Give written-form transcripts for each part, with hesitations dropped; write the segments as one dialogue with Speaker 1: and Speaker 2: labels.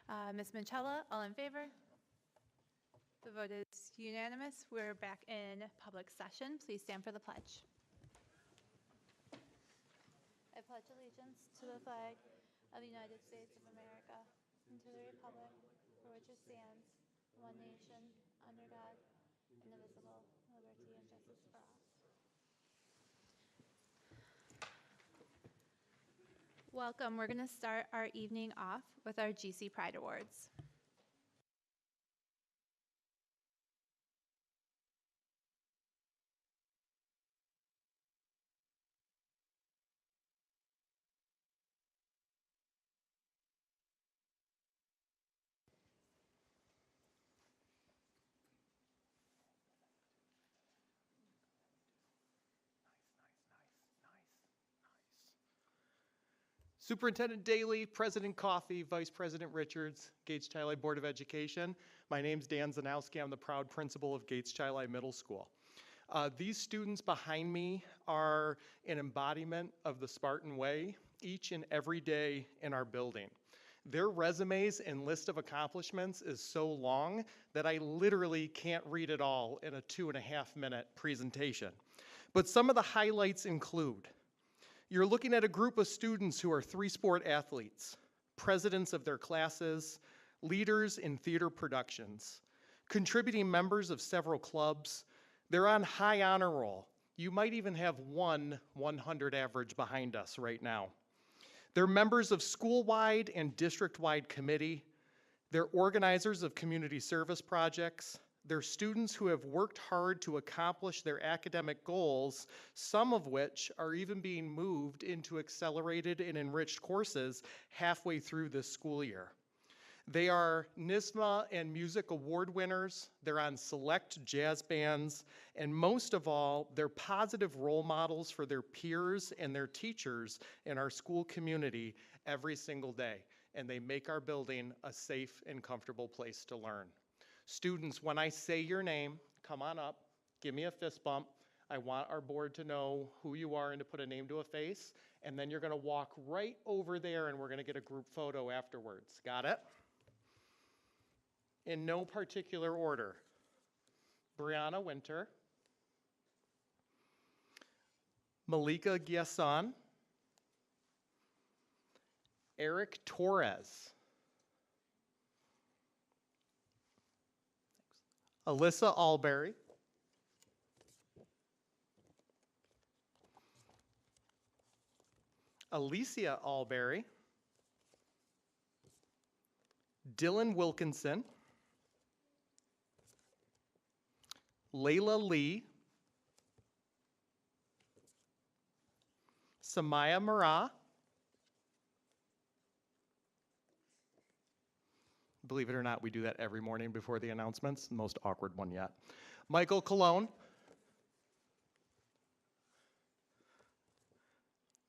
Speaker 1: Ms. Minchella, all in favor? The vote is unanimous. We're back in public session. Please stand for the pledge. I pledge allegiance to the flag of the United States of America and to the republic for which it stands, one nation, under God, indivisible, liberty and justice for all. Welcome. We're going to start our evening off with our GC Pride Awards.
Speaker 2: Superintendent Daly, President Coffey, Vice President Richards, Gates-Chili Board of Education. My name's Dan Zanowski. I'm the proud principal of Gates-Chili Middle School. These students behind me are an embodiment of the Spartan way each and every day in our building. Their resumes and list of accomplishments is so long that I literally can't read it all in a 2.5-minute presentation. But some of the highlights include: you're looking at a group of students who are 3-sport athletes, presidents of their classes, leaders in theater productions, contributing members of several clubs. They're on high honor roll. You might even have one 100 average behind us right now. They're members of school-wide and district-wide committee. They're organizers of community service projects. They're students who have worked hard to accomplish their academic goals, some of which are even being moved into accelerated and enriched courses halfway through this school year. They are NISMA and music award winners. They're on select jazz bands. And most of all, they're positive role models for their peers and their teachers in our school community every single day. And they make our building a safe and comfortable place to learn. Students, when I say your name, come on up, give me a fist bump. I want our board to know who you are and to put a name to a face. And then you're gonna walk right over there and we're gonna get a group photo afterwards. Got it? In no particular order: Brianna Winter, Malika Giason, Eric Torres, Alyssa Alberry, Alicia Alberry, Dylan Wilkinson, Layla Lee, Samaya Mara, believe it or not, we do that every morning before the announcements, the most awkward one yet. Michael Colon,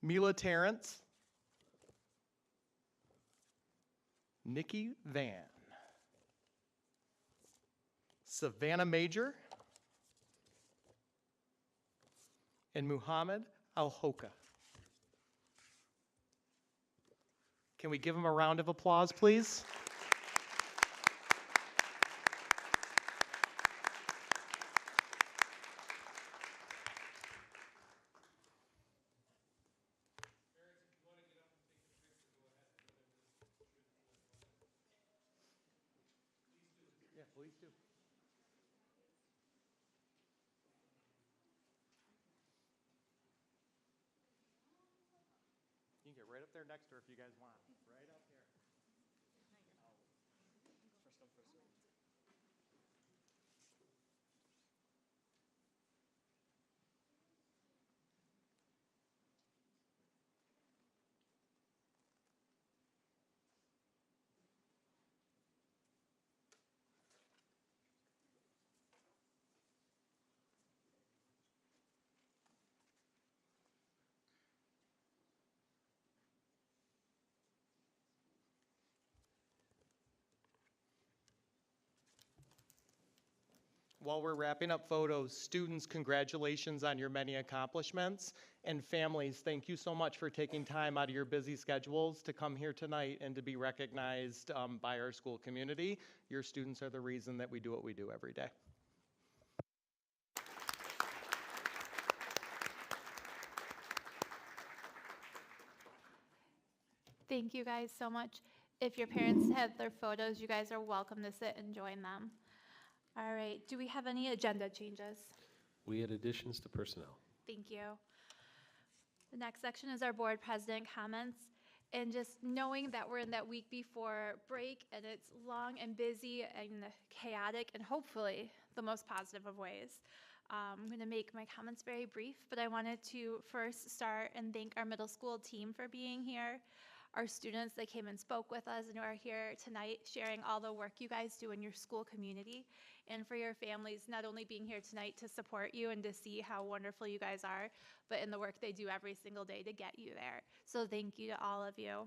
Speaker 2: Mila Terrence, Nikki Van, Savannah Major, and Muhammad Al-Hoka. Can we give them a round of applause, please? Yeah, please do. You can get right up there next to her if you guys want. Right up here. First come, first served. while we're wrapping up photos, students, congratulations on your many accomplishments. And families, thank you so much for taking time out of your busy schedules to come here tonight and to be recognized by our school community. Your students are the reason that we do what we do every day.
Speaker 1: Thank you guys so much. If your parents have their photos, you guys are welcome to sit and join them. All right, do we have any agenda changes?
Speaker 3: We had additions to personnel.
Speaker 1: Thank you. The next section is our board president comments. And just knowing that we're in that week before break and it's long and busy and chaotic and hopefully the most positive of ways. I'm going to make my comments very brief, but I wanted to first start and thank our middle school team for being here. Our students that came and spoke with us and who are here tonight sharing all the work you guys do in your school community, and for your families not only being here tonight to support you and to see how wonderful you guys are, but in the work they do every single day to get you there. So thank you to all of you.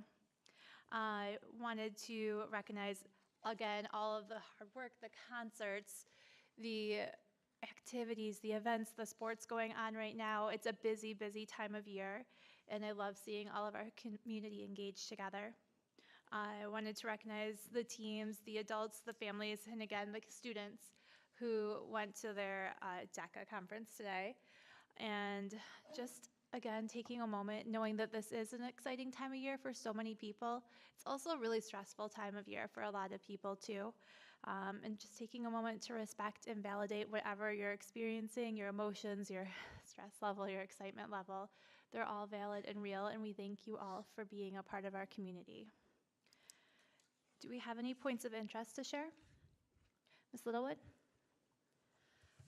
Speaker 1: I wanted to recognize again all of the hard work, the concerts, the activities, the events, the sports going on right now. It's a busy, busy time of year, and I love seeing all of our community engaged together. I wanted to recognize the teams, the adults, the families, and again, the students who went to their DECA conference today. And just, again, taking a moment, knowing that this is an exciting time of year for so many people. It's also a really stressful time of year for a lot of people, too. And just taking a moment to respect and validate whatever you're experiencing, your emotions, your stress level, your excitement level. They're all valid and real, and we thank you all for being a part of our community. Do we have any points of interest to share? Ms. Littlewood?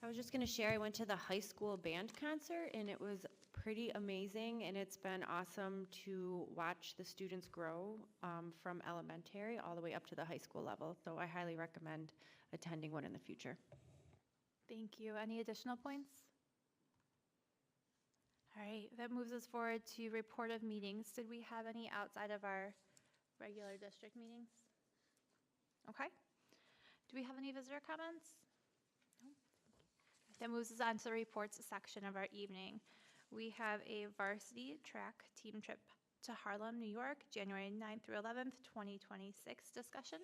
Speaker 4: I was just going to share, I went to the high school band concert, and it was pretty amazing, and it's been awesome to watch the students grow from elementary all the way up to the high school level. So I highly recommend attending one in the future.
Speaker 1: Thank you. Any additional points? All right, that moves us forward to report of meetings. Did we have any outside of our regular district meetings? Okay. Do we have any visitor comments? No. That moves us on to the reports section of our evening. We have a varsity track team trip to Harlem, New York, January 9th through 11th, 2026 discussion.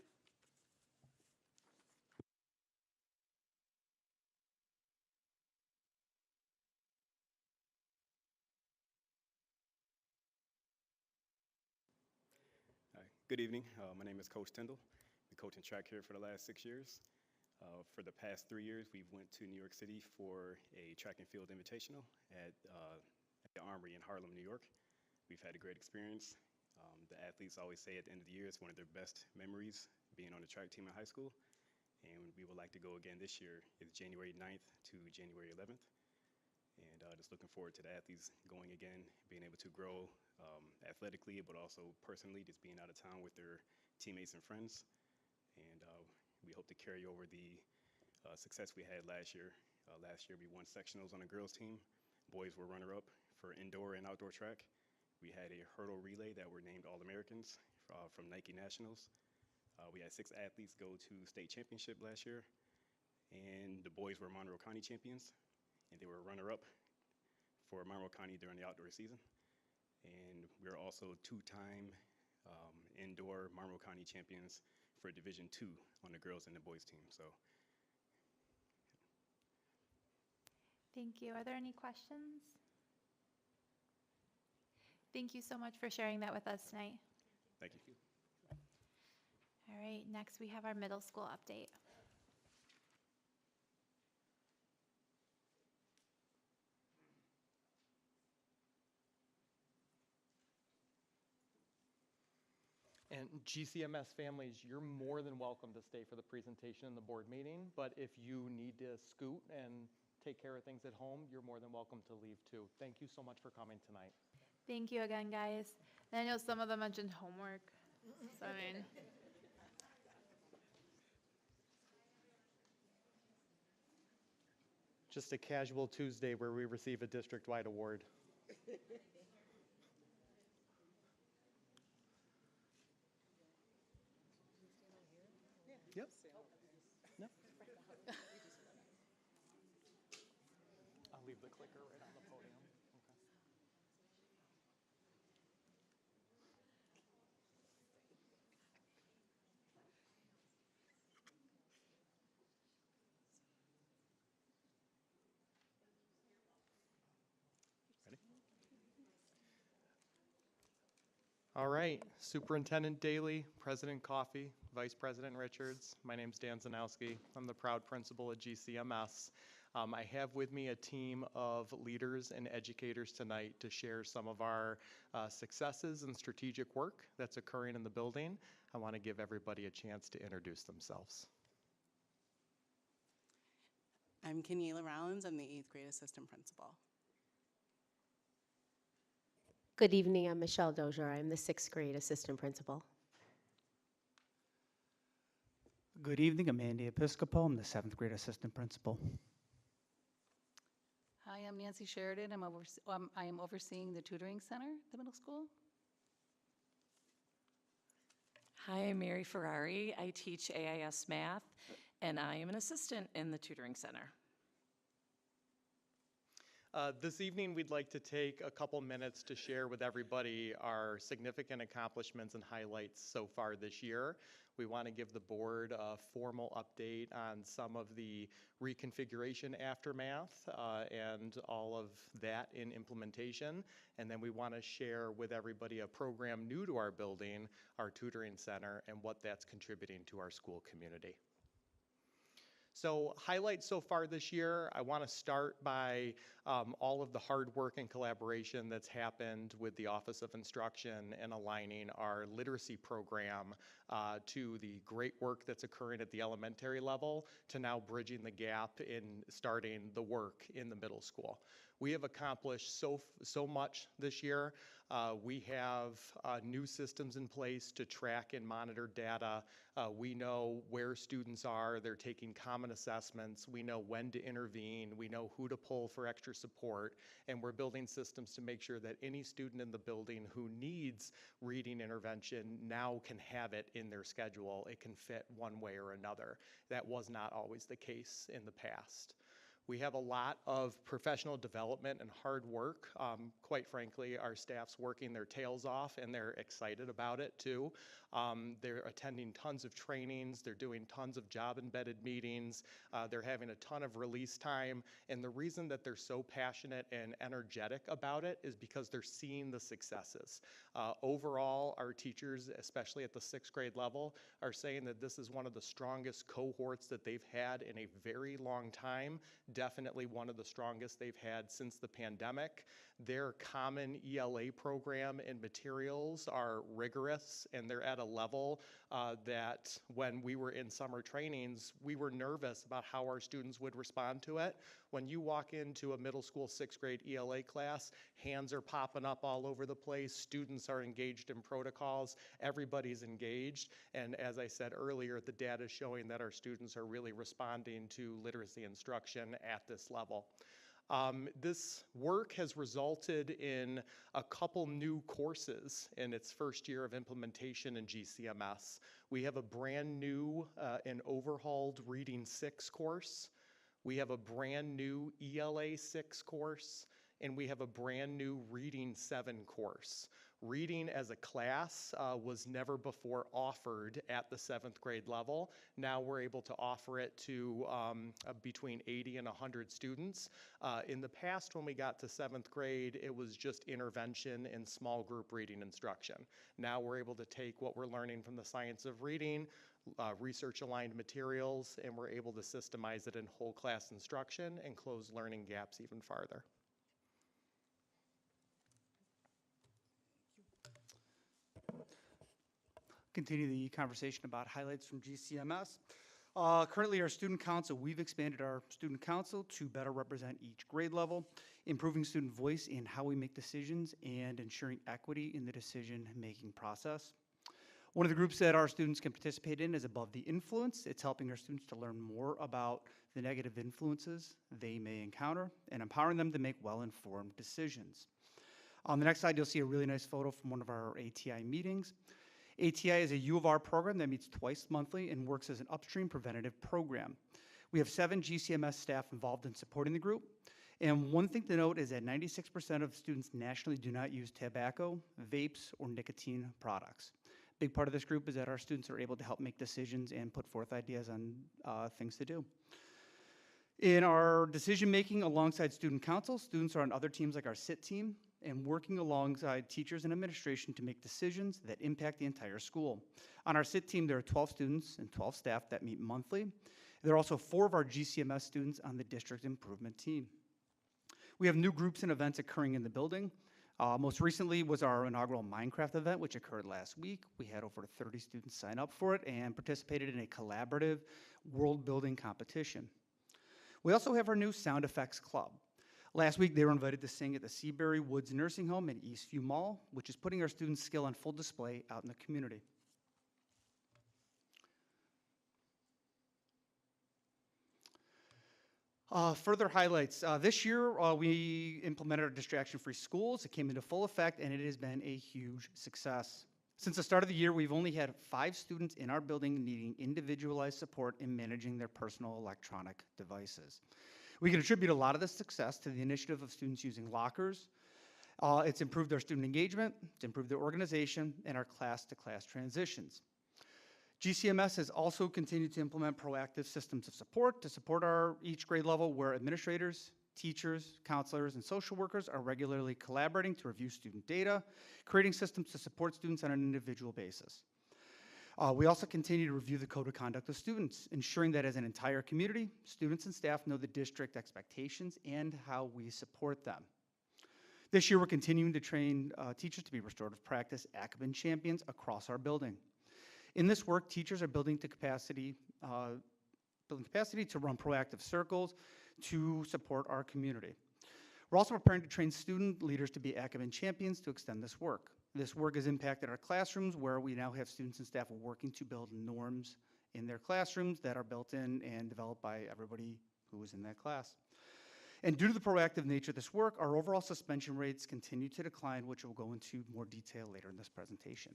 Speaker 5: Hi, good evening. My name is Coach Tyndall. I've been coaching track here for the last 6 years. For the past 3 years, we went to New York City for a track and field invitational at the Armory in Harlem, New York. We've had a great experience. The athletes always say at the end of the year it's one of their best memories being on the track team in high school. And we would like to go again this year. It's January 9th to January 11th. And just looking forward to the athletes going again, being able to grow athletically, but also personally, just being out of town with their teammates and friends. And we hope to carry over the success we had last year. Last year we won sectionals on the girls team. Boys were runner-up for indoor and outdoor track. We had a hurdle relay that were named All-Americans from Nike Nationals. We had 6 athletes go to state championship last year. And the boys were Monroe County champions. And they were runner-up for Monroe County during the outdoor season. And we're also 2-time indoor Monroe County champions for Division II on the girls and the boys team. So,
Speaker 1: Thank you. Are there any questions? Thank you so much for sharing that with us tonight.
Speaker 5: thank you.
Speaker 1: All right, next we have our middle school update.
Speaker 2: And GCMS families, you're more than welcome to stay for the presentation and the board meeting, but if you need to scoot and take care of things at home, you're more than welcome to leave too. Thank you so much for coming tonight.
Speaker 1: Thank you again, guys. And I know some of them mentioned homework, so I mean.
Speaker 2: Just a casual Tuesday where we receive a district-wide award. Yep. Yep. Leave the clicker right on the podium. Okay.
Speaker 5: Ready?
Speaker 2: All right, Superintendent Daly, President Coffey, Vice President Richards. My name's Dan Zanowski. I'm the proud principal at GCMS. I have with me a team of leaders and educators tonight to share some of our successes and strategic work that's occurring in the building. I want to give everybody a chance to introduce themselves.
Speaker 6: I'm Keneela Rollins. I'm the 8th grade assistant principal.
Speaker 7: Good evening, I'm Michelle Dozier. I'm the 6th grade assistant principal.
Speaker 8: Good evening, I'm Andy Episcopo. I'm the 7th grade assistant principal.
Speaker 9: Hi, I'm Nancy Sheridan. I am overseeing the tutoring center at the middle school.
Speaker 10: Hi, I'm Mary Ferrari. I teach AIS math, and I am an assistant in the tutoring center.
Speaker 2: This evening, we'd like to take a couple minutes to share with everybody our significant accomplishments and highlights so far this year. We want to give the board a formal update on some of the reconfiguration aftermath and all of that in implementation. And then we want to share with everybody a program new to our building, our tutoring center, and what that's contributing to our school community. So highlights so far this year, I want to start by all of the hard work and collaboration that's happened with the Office of Instruction and aligning our literacy program to the great work that's occurring at the elementary level to now bridging the gap in starting the work in the middle school. We have accomplished so much this year. We have new systems in place to track and monitor data. We know where students are. They're taking common assessments. We know when to intervene. We know who to pull for extra support. And we're building systems to make sure that any student in the building who needs reading intervention now can have it in their schedule. It can fit one way or another. That was not always the case in the past. We have a lot of professional development and hard work. Quite frankly, our staff's working their tails off and they're excited about it too. They're attending tons of trainings, they're doing tons of job-embedded meetings, they're having a ton of release time, and the reason that they're so passionate and energetic about it is because they're seeing the successes. Overall, our teachers, especially at the 6th grade level, are saying that this is one of the strongest cohorts that they've had in a very long time. Definitely one of the strongest they've had since the pandemic. Their common ELA program and materials are rigorous, and they're at a level that when we were in summer trainings, we were nervous about how our students would respond to it. When you walk into a middle school 6th grade ELA class, hands are popping up all over the place, students are engaged in protocols, everybody's engaged, and as I said earlier, the data is showing that our students are really responding to literacy instruction at this level. This work has resulted in a couple new courses in its first year of implementation in GCMS. We have a brand new and overhauled Reading 6 course. We have a brand new ELA 6 course, and we have a brand new Reading 7 course. Reading as a class was never before offered at the 7th grade level. Now we're able to offer it to between 80 and 100 students. In the past, when we got to 7th grade, it was just intervention and small group reading instruction. Now we're able to take what we're learning from the science of reading, research-aligned materials, and we're able to systemize it in whole class instruction and close learning gaps even farther.
Speaker 8: Continue the conversation about highlights from GCMS. Currently, our student council, we've expanded our student council to better represent each grade level, improving student voice in how we make decisions, and ensuring equity in the decision-making process. One of the groups that our students can participate in is Above the Influence. It's helping our students to learn more about the negative influences they may encounter and empowering them to make well-informed decisions. On the next slide, you'll see a really nice photo from one of our ATI meetings. ATI is a U of R program that meets twice monthly and works as an upstream preventative program. We have 7 GCMS staff involved in supporting the group. And one thing to note is that 96% of students nationally do not use tobacco, vapes, or nicotine products. Big part of this group is that our students are able to help make decisions and put forth ideas on things to do. In our decision-making alongside student council, students are on other teams like our SIT team and working alongside teachers and administration to make decisions that impact the entire school. On our SIT team, there are 12 students and 12 staff that meet monthly. There are also 4 of our GCMS students on the district improvement team. We have new groups and events occurring in the building. Most recently was our inaugural Minecraft event, which occurred last week. We had over 30 students sign up for it and participated in a collaborative world-building competition. We also have our new Sound Effects Club. Last week, they were invited to sing at the Seabury Woods Nursing Home in Eastview Mall, which is putting our students' skill on full display out in the community. Further highlights. This year, we implemented our distraction-free schools. It came into full effect, and it has been a huge success. Since the start of the year, we've only had 5 students in our building needing individualized support in managing their personal electronic devices. We can attribute a lot of this success to the initiative of students using lockers. It's improved our student engagement, it's improved their organization, and our class-to-class transitions. GCMS has also continued to implement proactive systems of support to support each grade level where administrators, teachers, counselors, and social workers are regularly collaborating to review student data, creating systems to support students on an individual basis. We also continue to review the code of conduct of students, ensuring that as an entire community, students and staff know the district expectations and how we support them. This year, we're continuing to train teachers to be restorative practice ACABIN champions across our building. In this work, teachers are building capacity to run proactive circles to support our community. We're also preparing to train student leaders to be ACABIN champions to extend this work. This work has impacted our classrooms where we now have students and staff working to build norms in their classrooms that are built in and developed by everybody who was in that class. And due to the proactive nature of this work, our overall suspension rates continue to decline, which we'll go into more detail later in this presentation.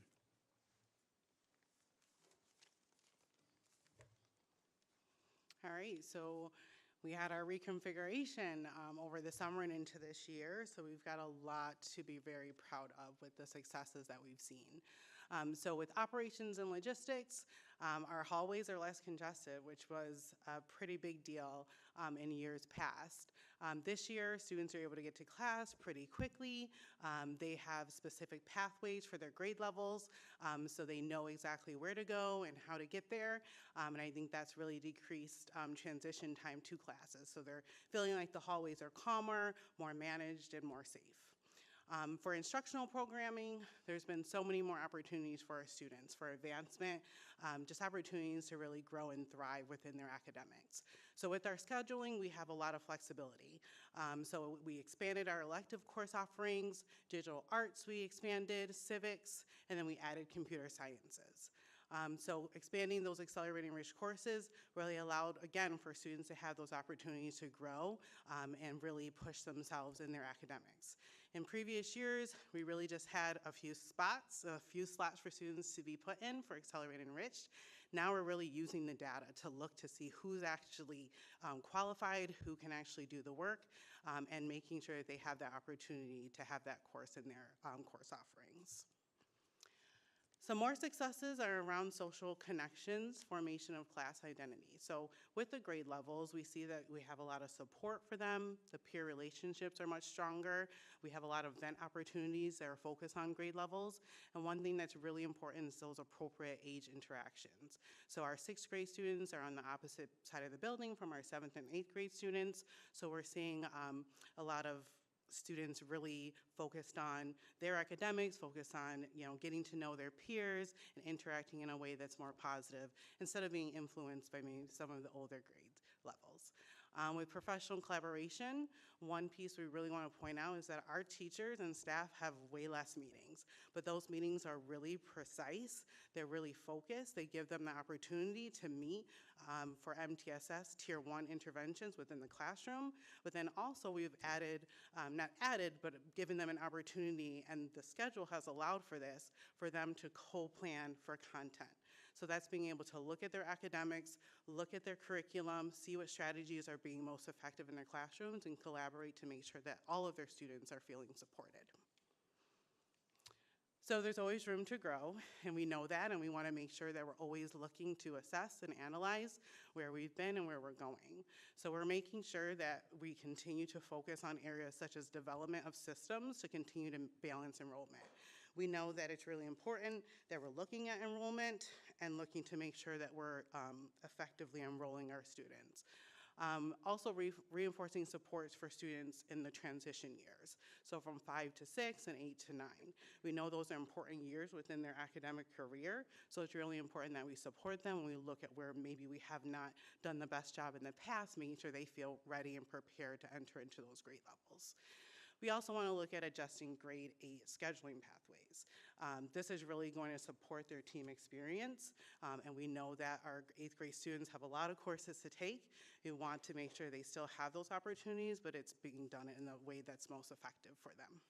Speaker 6: All right, so we had our reconfiguration over the summer and into this year, so we've got a lot to be very proud of with the successes that we've seen. So with operations and logistics, our hallways are less congested, which was a pretty big deal in years past. This year, students are able to get to class pretty quickly. They have specific pathways for their grade levels, so they know exactly where to go and how to get there. And I think that's really decreased transition time to classes. So they're feeling like the hallways are calmer, more managed, and more safe. For instructional programming, there's been so many more opportunities for our students for advancement, just opportunities to really grow and thrive within their academics. So with our scheduling, we have a lot of flexibility. So we expanded our elective course offerings, digital arts we expanded, civics, and then we added computer sciences. So expanding those accelerating rich courses really allowed, again, for students to have those opportunities to grow and really push themselves in their academics. In previous years, we really just had a few slots for students to be put in for accelerated enriched. Now we're really using the data to look to see who's actually qualified, who can actually do the work, and making sure that they have that opportunity to have that course in their course offerings. Some more successes are around social connections, formation of class identity. So with the grade levels, we see that we have a lot of support for them. The peer relationships are much stronger. We have a lot of event opportunities that are focused on grade levels. And one thing that's really important is those appropriate age interactions. So our 6th grade students are on the opposite side of the building from our 7th and 8th grade students. So we're seeing a lot of students really focused on their academics, focused on getting to know their peers and interacting in a way that's more positive instead of being influenced by maybe some of the older grade levels. With professional collaboration, one piece we really want to point out is that our teachers and staff have way less meetings, but those meetings are really precise, they're really focused, they give them the opportunity to meet for MTSS Tier 1 interventions within the classroom, but then also we've added, not added, but given them an opportunity, and the schedule has allowed for this, for them to co-plan for content. So that's being able to look at their academics, look at their curriculum, see what strategies are being most effective in their classrooms, and collaborate to make sure that all of their students are feeling supported. So there's always room to grow, and we know that, and we want to make sure that we're always looking to assess and analyze where we've been and where we're going. So we're making sure that we continue to focus on areas such as development of systems to continue to balance enrollment. We know that it's really important that we're looking at enrollment and looking to make sure that we're effectively enrolling our students. Also reinforcing supports for students in the transition years, so from 5 to 6 and 8 to 9. We know those are important years within their academic career, so it's really important that we support them when we look at where maybe we have not done the best job in the past, making sure they feel ready and prepared to enter into those grade levels. We also want to look at adjusting grade 8 scheduling pathways. This is really going to support their team experience, and we know that our 8th grade students have a lot of courses to take. We want to make sure they still have those opportunities, but it's being done in a way that's most effective for them.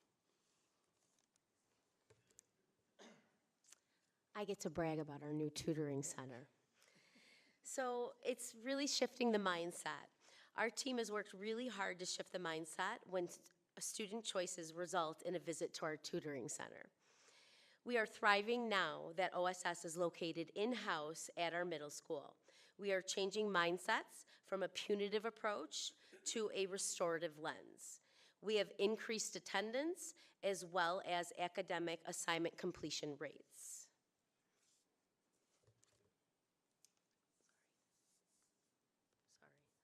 Speaker 7: I get to brag about our new tutoring center. So it's really shifting the mindset. Our team has worked really hard to shift the mindset when student choices result in a visit to our tutoring center. We are thriving now that OSS is located in-house at our middle school. We are changing mindsets from a punitive approach to a restorative lens. We have increased attendance as well as academic assignment completion rates.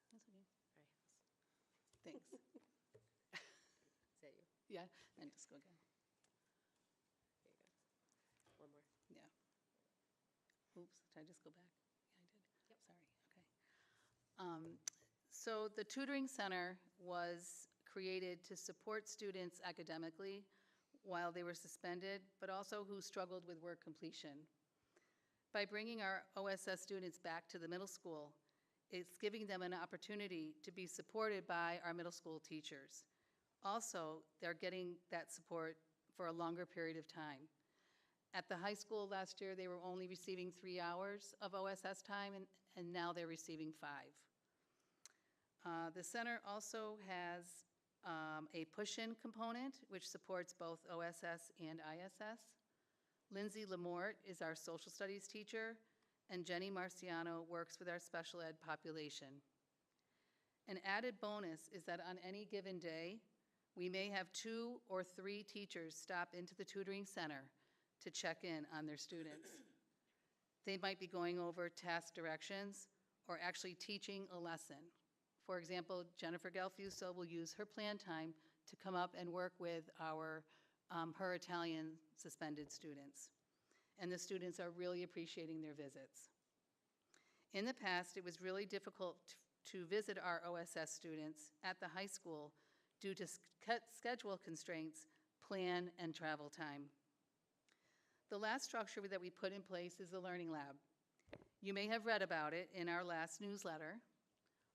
Speaker 9: That's okay. Thanks.
Speaker 7: Is that you?
Speaker 9: Yeah, and just go again.
Speaker 7: There you go. One more.
Speaker 9: Yeah. Oops, did I just go back? Yeah, I did. Yep. Sorry, okay. So the tutoring center was created to support students academically while they were suspended, but also who struggled with work completion. By bringing our OSS students back to the middle school, it's giving them an opportunity to be supported by our middle school teachers. Also, they're getting that support for a longer period of time. At the high school last year, they were only receiving 3 hours of OSS time, and now they're receiving 5. The center also has a push-in component, which supports both OSS and ISS. Lindsay Lamort is our social studies teacher, and Jenny Marciano works with our special ed population. An added bonus is that on any given day, we may have 2 or 3 teachers stop into the tutoring center to check in on their students. They might be going over task directions or actually teaching a lesson. For example, Jennifer Galfuso will use her plan time to come up and work with her Italian suspended students. And the students are really appreciating their visits. In the past, it was really difficult to visit our OSS students at the high school due to schedule constraints, plan, and travel time. The last structure that we put in place is the Learning Lab. You may have read about it in our last newsletter.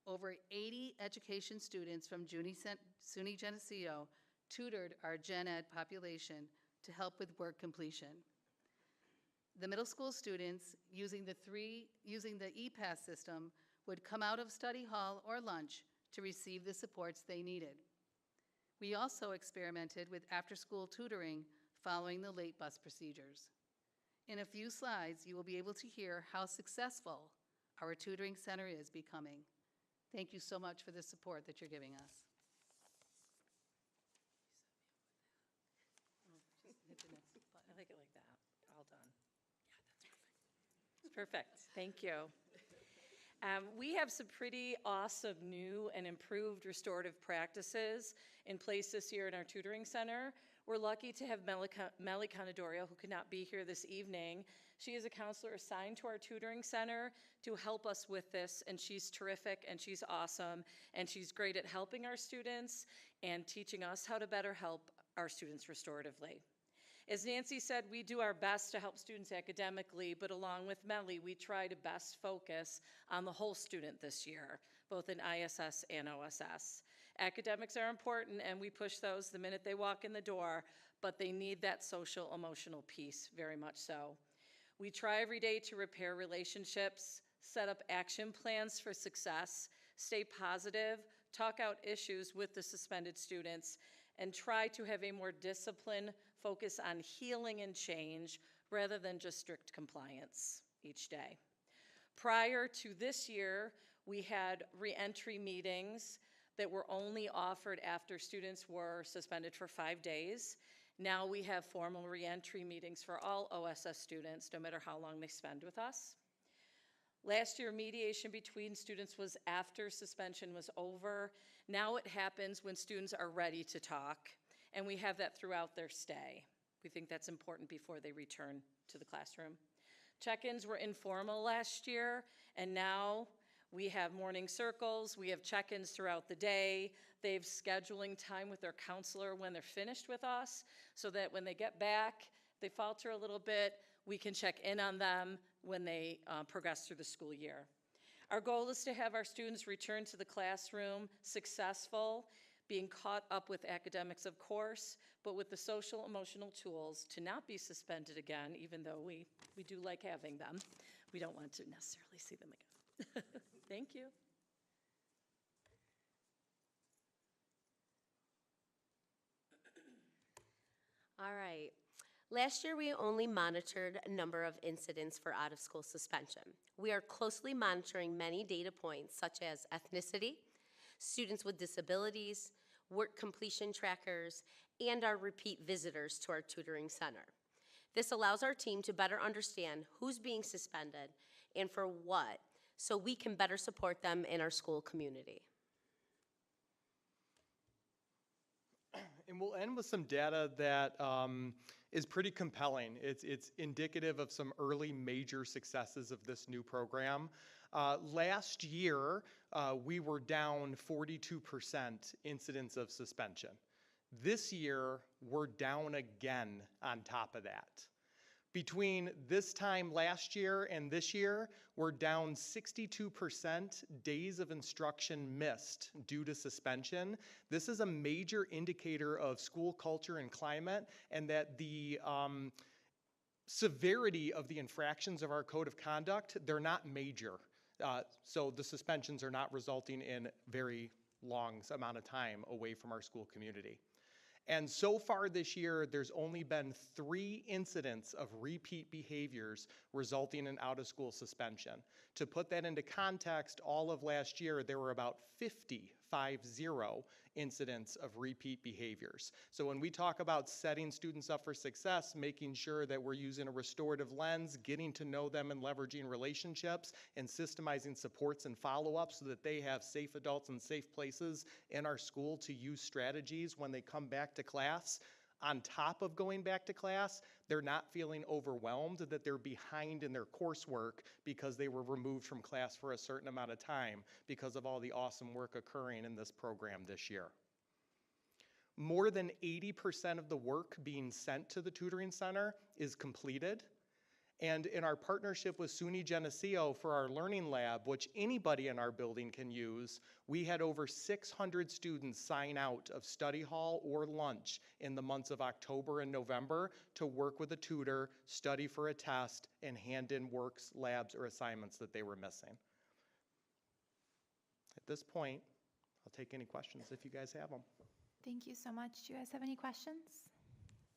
Speaker 9: Over 80 education students from SUNY Geneseo tutored our Gen Ed population to help with work completion. The middle school students, using the EPASS system, would come out of study hall or lunch to receive the supports they needed. We also experimented with after-school tutoring following the late bus procedures. In a few slides, you will be able to hear how successful our tutoring center is becoming. Thank you so much for the support that you're giving us.
Speaker 10: I like it like that. All done. Yeah, that's perfect. It's perfect. Thank you. We have some pretty awesome new and improved restorative practices in place this year in our tutoring center. We're lucky to have Melly Conadorio, who could not be here this evening. She is a counselor assigned to our tutoring center to help us with this, and she's terrific and she's awesome, and she's great at helping our students and teaching us how to better help our students restoratively. As Nancy said, we do our best to help students academically, but along with Melly, we try to best focus on the whole student this year, both in ISS and OSS. Academics are important, and we push those the minute they walk in the door, but they need that social, emotional piece very much so. We try every day to repair relationships, set up action plans for success, stay positive, talk out issues with the suspended students, and try to have a more disciplined focus on healing and change rather than just strict compliance each day. Prior to this year, we had reentry meetings that were only offered after students were suspended for 5 days. Now we have formal reentry meetings for all OSS students, no matter how long they spend with us. Last year, mediation between students was after suspension was over. Now it happens when students are ready to talk, and we have that throughout their stay. We think that's important before they return to the classroom. Check-ins were informal last year, and now we have morning circles, we have check-ins throughout the day. They have scheduling time with their counselor when they're finished with us, so that when they get back, they falter a little bit, we can check in on them when they progress through the school year. Our goal is to have our students return to the classroom successful, being caught up with academics, of course, but with the social emotional tools to not be suspended again, even though we do like having them. We don't want to necessarily see them again. Thank you.
Speaker 7: All right. Last year, we only monitored a number of incidents for out-of-school suspension. We are closely monitoring many data points such as ethnicity, students with disabilities, work completion trackers, and our repeat visitors to our tutoring center. This allows our team to better understand who's being suspended and for what, so we can better support them in our school community.
Speaker 2: And we'll end with some data that is pretty compelling. It's indicative of some early major successes of this new program. Last year, we were down 42% incidence of suspension. This year, we're down again on top of that. Between this time last year and this year, we're down 62% days of instruction missed due to suspension. This is a major indicator of school culture and climate, and that the severity of the infractions of our code of conduct, they're not major. So the suspensions are not resulting in very long amount of time away from our school community. And so far this year, there's only been 3 incidents of repeat behaviors resulting in out-of-school suspension. To put that into context, all of last year, there were about 50 incidents of repeat behaviors. So when we talk about setting students up for success, making sure that we're using a restorative lens, getting to know them and leveraging relationships, and systemizing supports and follow-ups so that they have safe adults and safe places in our school to use strategies when they come back to class. On top of going back to class, they're not feeling overwhelmed that they're behind in their coursework because they were removed from class for a certain amount of time because of all the awesome work occurring in this program this year. More than 80% of the work being sent to the tutoring center is completed. And in our partnership with SUNY Geneseo for our learning lab, which anybody in our building can use, we had over 600 students sign out of study hall or lunch in the months of October and November to work with a tutor, study for a test, and hand in works, labs, or assignments that they were missing. At this point, I'll take any questions if you guys have them.
Speaker 1: Thank you so much. Do you guys have any questions?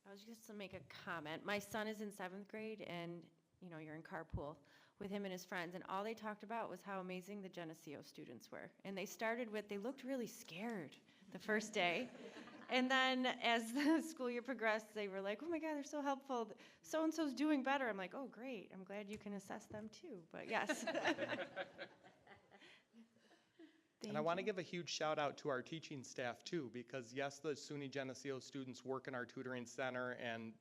Speaker 4: I was just to make a comment. My son is in 7th grade, and you're in carpool with him and his friends, and all they talked about was how amazing the Geneseo students were. And they started with, they looked really scared the first day. And then as the school year progressed, they were like, oh my God, they're so helpful. So-and-so's doing better. I'm like, oh, great. I'm glad you can assess them too, but yes.
Speaker 2: And I want to give a huge shout out to our teaching staff too, because yes, the SUNY Geneseo students work in our tutoring center and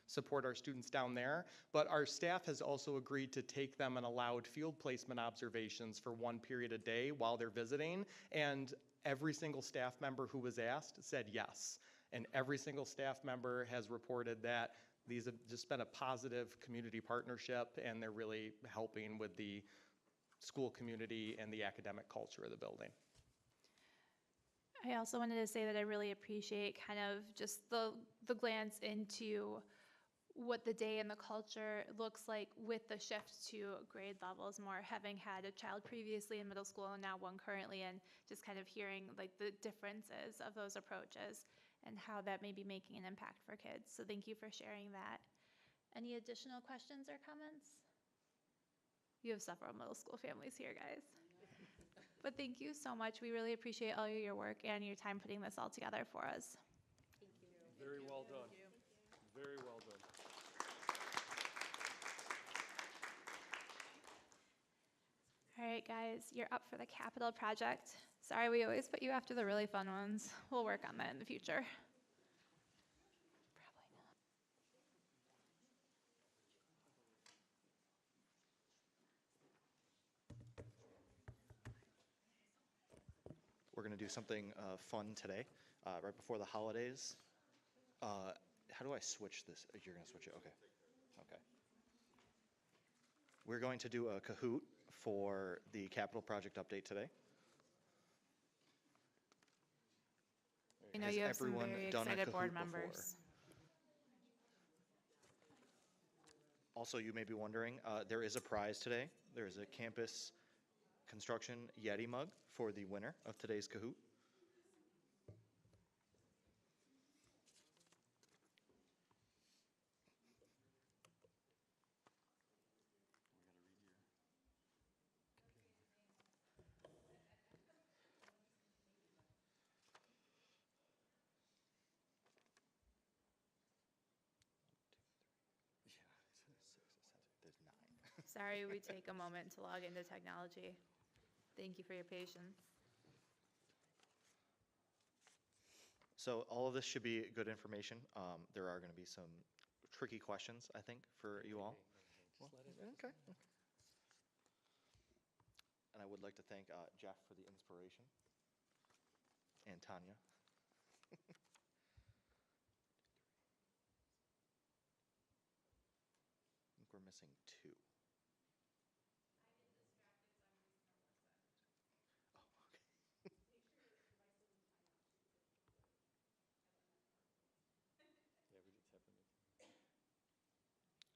Speaker 2: support our students down there, but our staff has also agreed to take them and allowed field placement observations for 1 period a day while they're visiting, and every single staff member who was asked said yes. And every single staff member has reported that these have just been a positive community partnership, and they're really helping with the school community and the academic culture of the building.
Speaker 1: I also wanted to say that I really appreciate kind of just the glance into what the day and the culture looks like with the shift to grade levels more, having had a child previously in middle school and now one currently, and just kind of hearing like the differences of those approaches and how that may be making an impact for kids. So thank you for sharing that. Any additional questions or comments? You have several middle school families here, guys. But thank you so much. We really appreciate all your work and your time putting this all together for us.
Speaker 3: Very well done. Very well done.
Speaker 1: All right, guys, you're up for the capital project. Sorry, we always put you after the really fun ones. We'll work on that in the future. Probably not.
Speaker 11: We're going to do something fun today, right before the holidays. How do I switch this? You're going to switch it? Okay. Okay. We're going to do a Kahoot for the capital project update today.
Speaker 1: I know
Speaker 11: Has
Speaker 1: you have some
Speaker 11: everyone
Speaker 1: very
Speaker 11: done a
Speaker 1: excited board
Speaker 11: Kahoot before?
Speaker 1: members.
Speaker 11: Also, you may be wondering, there is a prize today. There is a campus construction Yeti mug for the winner of today's Kahoot. There's 9.
Speaker 1: Sorry, we take a moment to log into technology. Thank you for your patience.
Speaker 11: So all of this should be good information. There are going to be some tricky questions, I think, for you all. Okay. And I would like to thank Jeff for the inspiration, and Tanya. I think we're missing 2.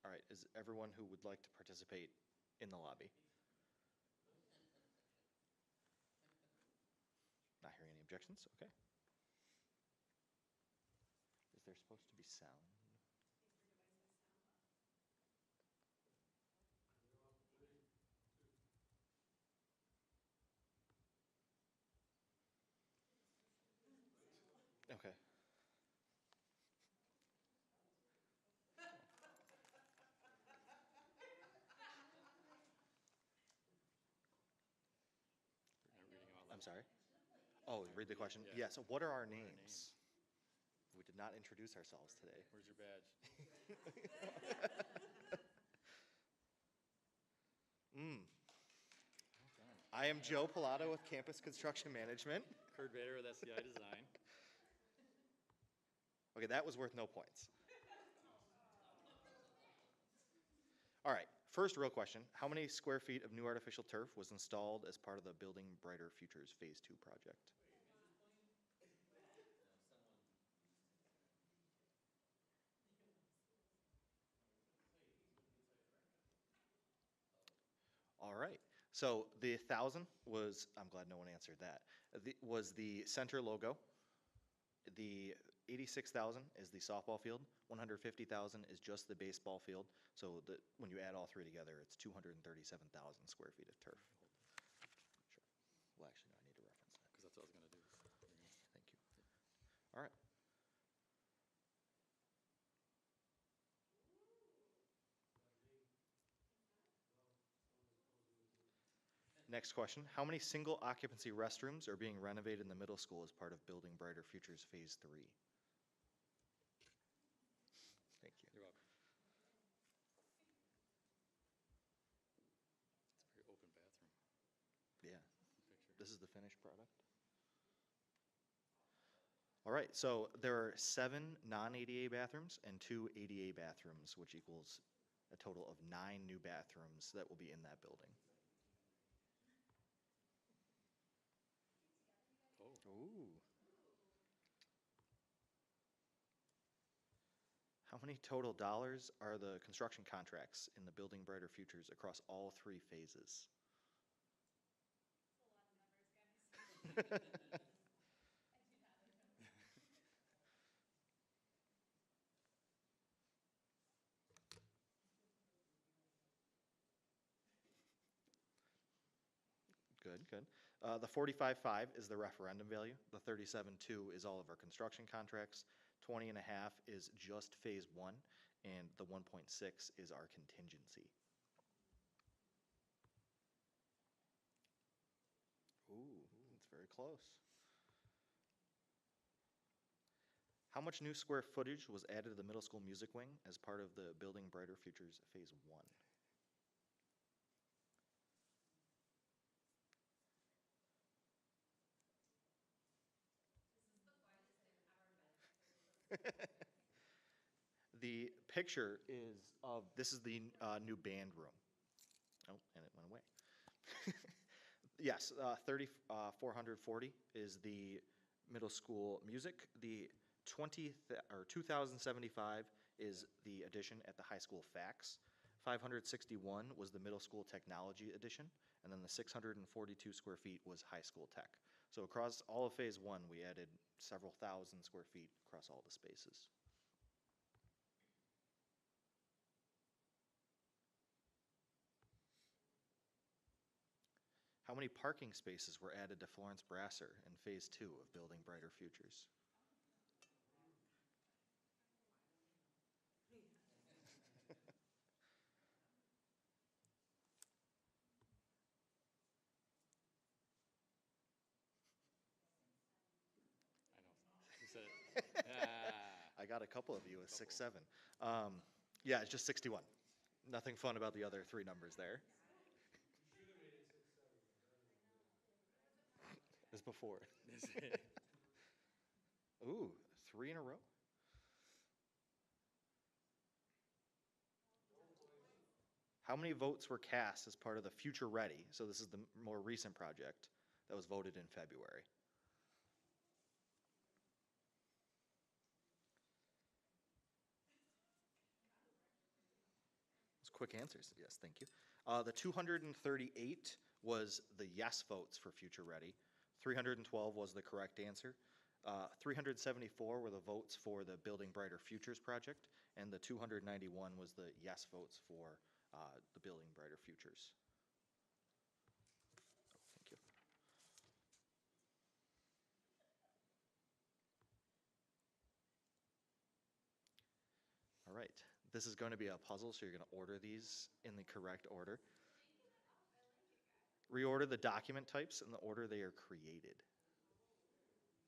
Speaker 11: All right, is everyone who would like to participate in the lobby? Not hearing any objections? Okay. Is there supposed to be sound? Okay. I'm sorry? Oh, read the question?
Speaker 3: Yeah.
Speaker 11: Yes, what are our names? We did not introduce ourselves today.
Speaker 3: Where's your badge?
Speaker 11: I am Joe Pilato with Campus Construction Management.
Speaker 3: Kurt Vader with SCI Design.
Speaker 11: Okay, that was worth no points. All right, first real question. How many square feet of new artificial turf was installed as part of the Building Brighter Futures Phase 2 project? All right, so the 1,000 was, I'm glad no one answered that, was the center logo. The 86,000 is the softball field. 150,000 is just the baseball field. So when you add all three together, it's 237,000 square feet of turf. Sure. Well, actually, no, I need to reference that.
Speaker 3: Because that's what I was going to do.
Speaker 11: Thank you. All right. Next question. How many single occupancy restrooms are being renovated in the middle school as part of Building Brighter Futures Phase 3? Thank you.
Speaker 3: You're welcome. It's a very open bathroom.
Speaker 11: Yeah.
Speaker 3: Picture.
Speaker 11: This is the finished product. All right, so there are 7 non-ADA bathrooms and 2 ADA bathrooms, which equals a total of 9 new bathrooms that will be in that building. Ooh. How many total dollars are the construction contracts in the Building Brighter Futures across all 3 phases? Good, good. The 45.5 is the referendum value. The 37.2 is all of our construction contracts. 20.5 is just phase 1, and the 1.6 is our contingency. Ooh, that's very close. How much new square footage was added to the middle school music wing as part of the Building Brighter Futures Phase 1? The picture is of, this is the new band room. Oh, and it went away. Yes, 3,440 is the middle school music. The 2,075 is the addition at the high school fax. 561 was the middle school technology addition, and then the 642 square feet was high school tech. So across all of phase 1, we added several thousand square feet across all the spaces. How many parking spaces were added to Florence Brasser in phase 2 of Building Brighter Futures? I got a couple of you with 6, 7. Yeah, it's just 61. Nothing fun about the other 3 numbers there. As before. Ooh, 3 in a row. How many votes were cast as part of the Future Ready? So this is the more recent project that was voted in February. Those quick answers. Yes, thank you. The 238 was the yes votes for Future Ready. 312 was the correct answer. 374 were the votes for the Building Brighter Futures project, and the 291 was the yes votes for the Building Brighter Futures. Thank you. All right, this is going to be a puzzle, so you're going to order these in the correct order. Reorder the document types in the order they are created.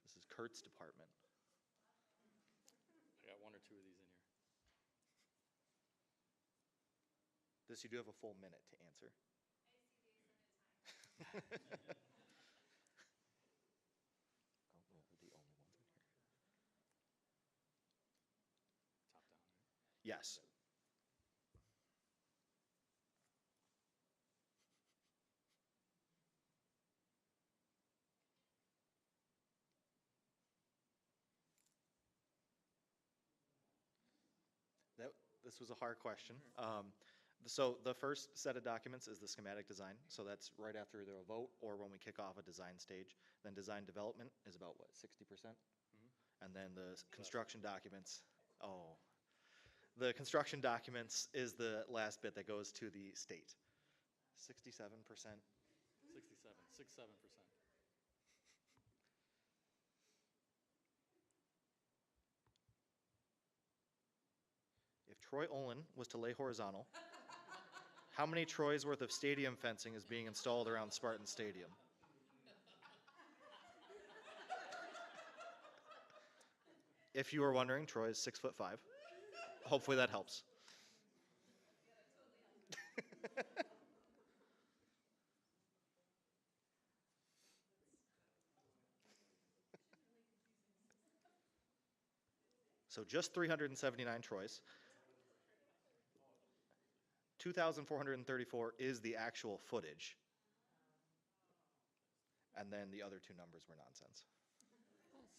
Speaker 11: This is Kurt's department.
Speaker 3: I got 1 or 2 of these in here.
Speaker 11: This you do have a full minute to answer. Oh, no, the only ones in here.
Speaker 3: Top down, right?
Speaker 11: Yes. This was a hard question. So the first set of documents is the schematic design. So that's right after either a vote or when we kick off a design stage. Then design development is about, what, 60%? And then the construction documents, the construction documents is the last bit that goes to the state. 67%.
Speaker 3: 67, 7%.
Speaker 11: If Troy Olin was to lay horizontal, how many Troy's worth of stadium fencing is being installed around Spartan Stadium? If you were wondering, Troy is 6'5". Hopefully that helps. So just 379 Troys. 2,434 is the actual footage. And then the other 2 numbers were nonsense.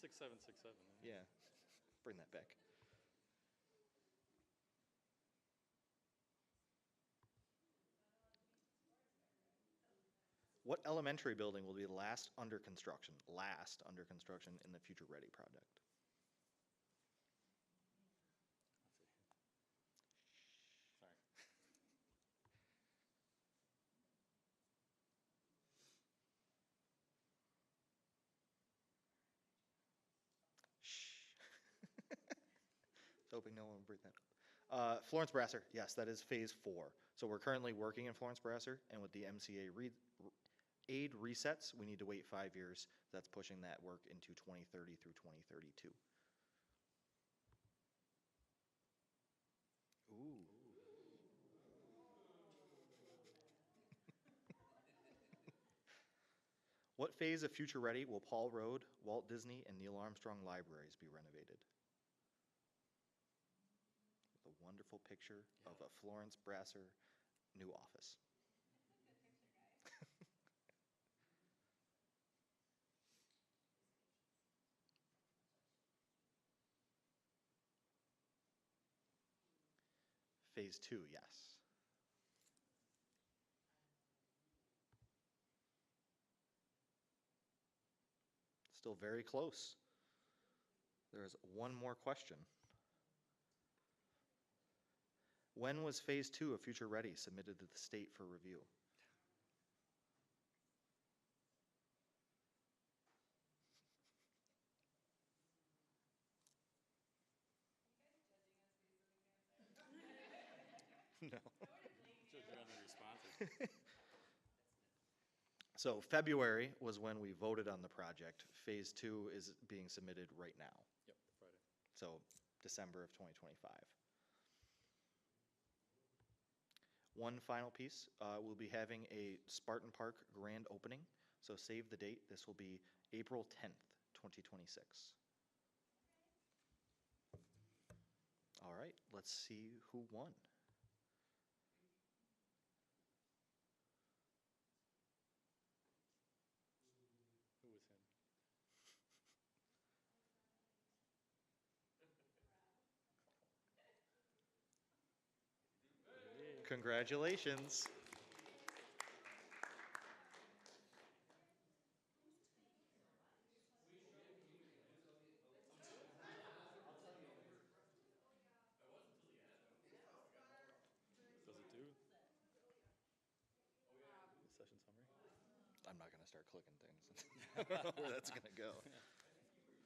Speaker 3: 6, 7, 6, 7.
Speaker 11: Yeah, bring that back. What elementary building will be last under construction in the Future Ready project? Hoping no one will bring that up. Florence Brasser, yes, that is phase 4. So we're currently working in Florence Brasser, and with the MCA aid resets, we need to wait 5 years. That's pushing that work into 2030 through 2032. Ooh. What phase of Future Ready will Paul Road, Walt Disney, and Neil Armstrong libraries be renovated? The wonderful picture of a Florence Brasser new office. Phase 2, yes. Still very close. There is one more question. When was phase 2 of Future Ready submitted to the state for review? No. So February was when we voted on the project. Phase 2 is being submitted right now.
Speaker 3: Yep, Friday.
Speaker 11: So December of 2025. One final piece, we'll be having a Spartan Park grand opening. So save the date. This will be April 10th, 2026. All right, let's see who won.
Speaker 3: Who was him?
Speaker 11: Congratulations.
Speaker 3: Does it do?
Speaker 11: Session summary? I'm not going to start clicking things. I don't know where that's going to go.
Speaker 3: Probably me.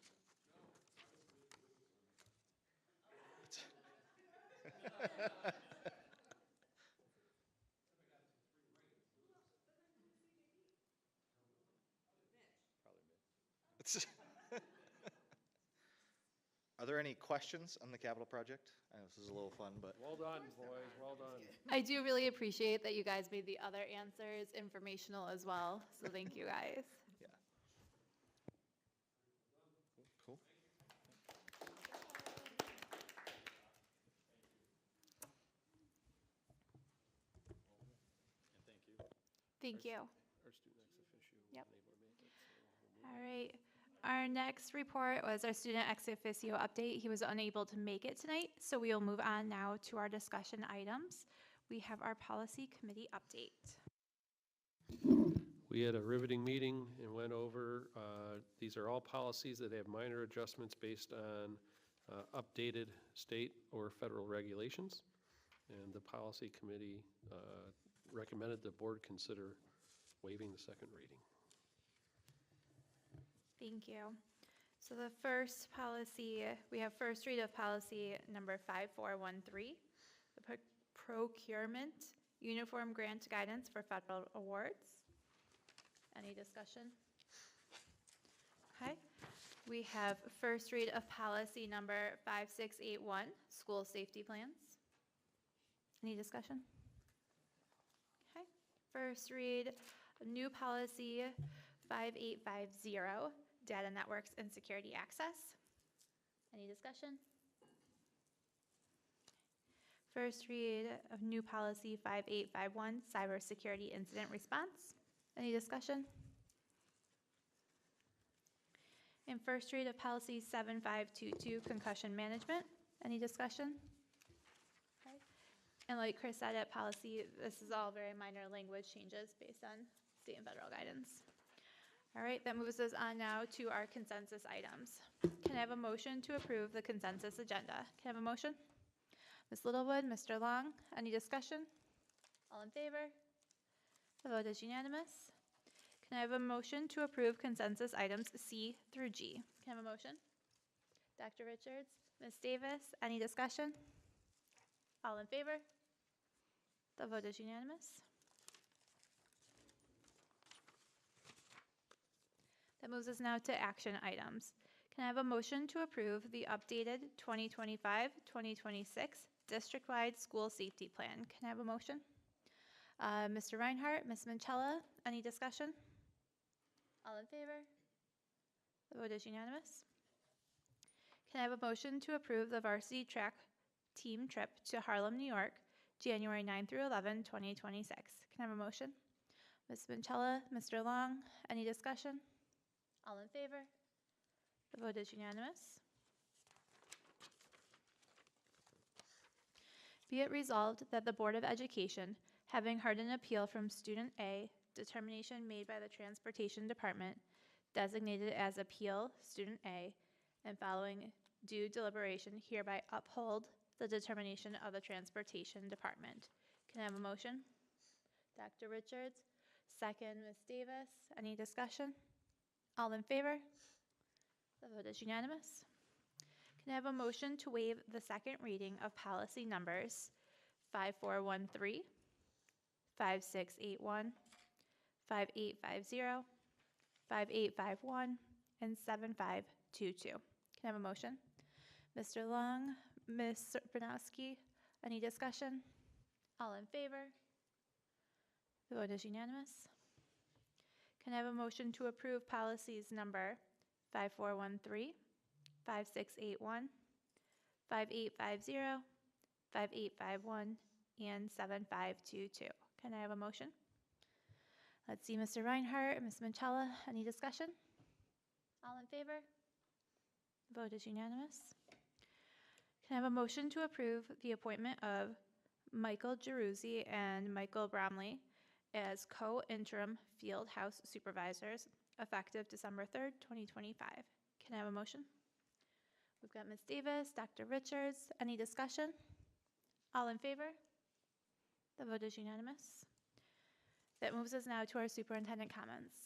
Speaker 11: Are there any questions on the capital project? I know this is a little fun, but
Speaker 3: Well done, boys, well done.
Speaker 1: I do really appreciate that you guys made the other answers informational as well, so thank you guys.
Speaker 11: yeah. Cool.
Speaker 3: And thank you.
Speaker 1: Thank you.
Speaker 3: Our student ex officio
Speaker 1: Yep.
Speaker 3: was able to make it, so we'll move
Speaker 1: All right. Our next report was our student ex officio update. He was unable to make it tonight, so we will move on now to our discussion items. We have our policy committee update.
Speaker 3: We had a riveting meeting and went over, these are all policies that have minor adjustments based on updated state or federal regulations. And the policy committee recommended the board consider waiving the second reading.
Speaker 1: Thank you. So the first policy, we have first read of policy number 5413, the procurement uniform grant guidance for federal awards. Any discussion? Okay. We have first read of policy number 5681, school safety plans. Any discussion? Okay. First read, new policy 5850, data networks and security access. Any discussion? First read of new policy 5851, cybersecurity incident response. Any discussion? And first read of policy 7522, concussion management. Any discussion? Okay. And like Chris said at policy, this is all very minor language changes based on state and federal guidance. All right, that moves us on now to our consensus items. Can I have a motion to approve the consensus agenda? Can I have a motion? Ms. Littlewood, Mr. Long, any discussion? All in favor? The vote is unanimous. Can I have a motion to approve consensus items C through G? Can I have a motion? Dr. Richards, Ms. Davis, any discussion? All in favor? The vote is unanimous. That moves us now to action items. Can I have a motion to approve the updated 2025-2026 district-wide school safety plan? Can I have a motion? Mr. Reinhardt, Ms. Manchella, any discussion? All in favor? The vote is unanimous. Can I have a motion to approve the varsity track team trip to Harlem, New York, January 9 through 11, 2026? Can I have a motion? Ms. Manchella, Mr. Long, any discussion? All in favor? The vote is unanimous. Be it resolved that the Board of Education, having heard an appeal from Student A, determination made by the Transportation Department, designated as Appeal Student A, and following due deliberation, hereby uphold the determination of the Transportation Department. Can I have a motion? Dr. Richards, second, Ms. Davis. Any discussion? All in favor? The vote is unanimous. Can I have a motion to waive the second reading of policy numbers 5413, 5681, 5850, 5851, and 7522? Can I have a motion? Mr. Long, Ms. Brunowski, any discussion? All in favor? The vote is unanimous. Can I have a motion to approve policies number 5413, 5681, 5850, 5851, and 7522? Can I have a motion? Let's see, Mr. Reinhardt, Ms. Manchella, any discussion? All in favor? Vote is unanimous. Can I have a motion to approve the appointment of Michael Jeruzzi and Michael Bromley as co-interim field house supervisors effective December 3rd, 2025? Can I have a motion? We've got Ms. Davis, Dr. Richards. Any discussion? All in favor? The vote is unanimous. That moves us now to our superintendent comments.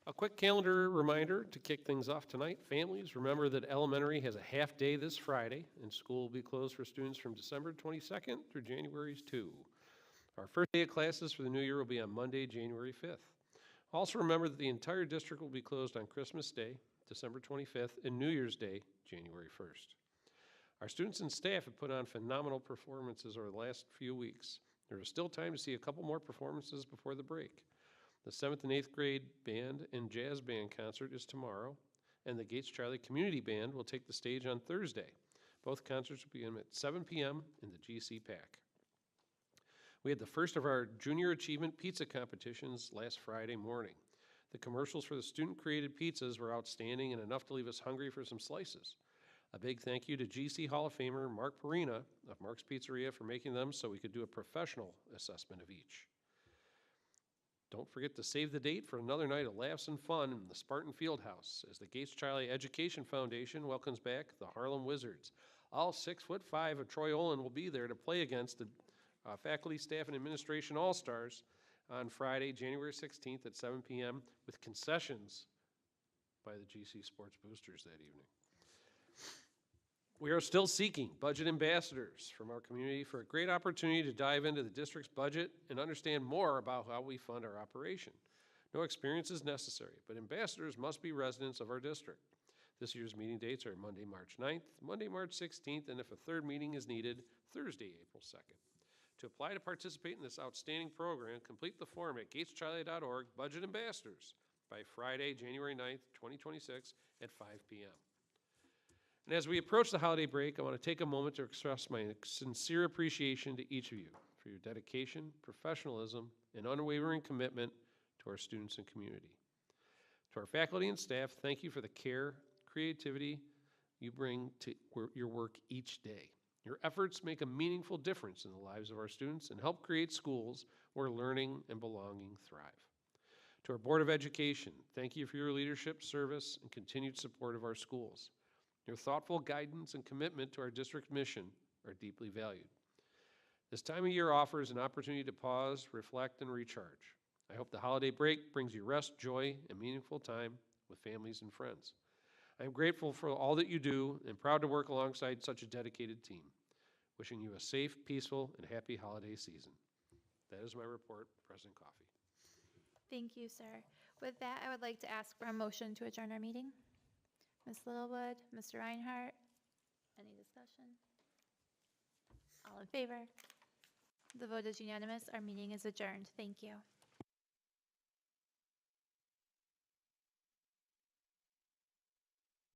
Speaker 3: A quick calendar reminder to kick things off tonight. Families, remember that elementary has a half day this Friday, and school will be closed for students from December 22nd through January 2. Our first day of classes for the new year will be on Monday, January 5th. Also remember that the entire district will be closed on Christmas Day, December 25th, and New Year's Day, January 1st. Our students and staff have put on phenomenal performances over the last few weeks. There is still time to see a couple more performances before the break. The 7th and 8th grade band and jazz band concert is tomorrow, and the Gates Charlie Community Band will take the stage on Thursday. Both concerts will begin at 7 p.m. in the GC PAC. We had the first of our Junior Achievement Pizza competitions last Friday morning. The commercials for the student-created pizzas were outstanding and enough to leave us hungry for some slices. A big thank you to GC Hall of Famer Mark Perina of Mark's Pizzeria for making them so we could do a professional assessment of each. Don't forget to save the date for another night of laughs and fun in the Spartan Fieldhouse as the Gates Charlie Education Foundation welcomes back the Harlem Wizards. All 6'5" of Troy Olin will be there to play against the faculty, staff, and administration all-stars on Friday, January 16th at 7 p.m. with concessions by the GC Sports Boosters that evening. We are still seeking budget ambassadors from our community for a great opportunity to dive into the district's budget and understand more about how we fund our operation. No experience is necessary, but ambassadors must be residents of our district. This year's meeting dates are Monday, March 9th, Monday, March 16th, and if a third meeting is needed, Thursday, April 2nd. To apply to participate in this outstanding program, complete the form at gatescharlie.org, Budget Ambassadors, by Friday, January 9th, 2026 at 5 p.m. And as we approach the holiday break, I want to take a moment to express my sincere appreciation to each of you for your dedication, professionalism, and unwavering commitment to our students and community. To our faculty and staff, thank you for the care, creativity you bring to your work each day. Your efforts make a meaningful difference in the lives of our students and help create schools where learning and belonging thrive. To our Board of Education, thank you for your leadership, service, and continued support of our schools. Your thoughtful guidance and commitment to our district mission are deeply valued. This time of year offers an opportunity to pause, reflect, and recharge. I hope the holiday break brings you rest, joy, and meaningful time with families and friends. I am grateful for all that you do and proud to work alongside such a dedicated team. Wishing you a safe, peaceful, and happy holiday season. That is my report, President Coffey.
Speaker 1: Thank you, sir. With that, I would like to ask for a motion to adjourn our meeting. Ms. Littlewood, Mr. Reinhardt, any discussion? All in favor? The vote is unanimous. Our meeting is adjourned. Thank you.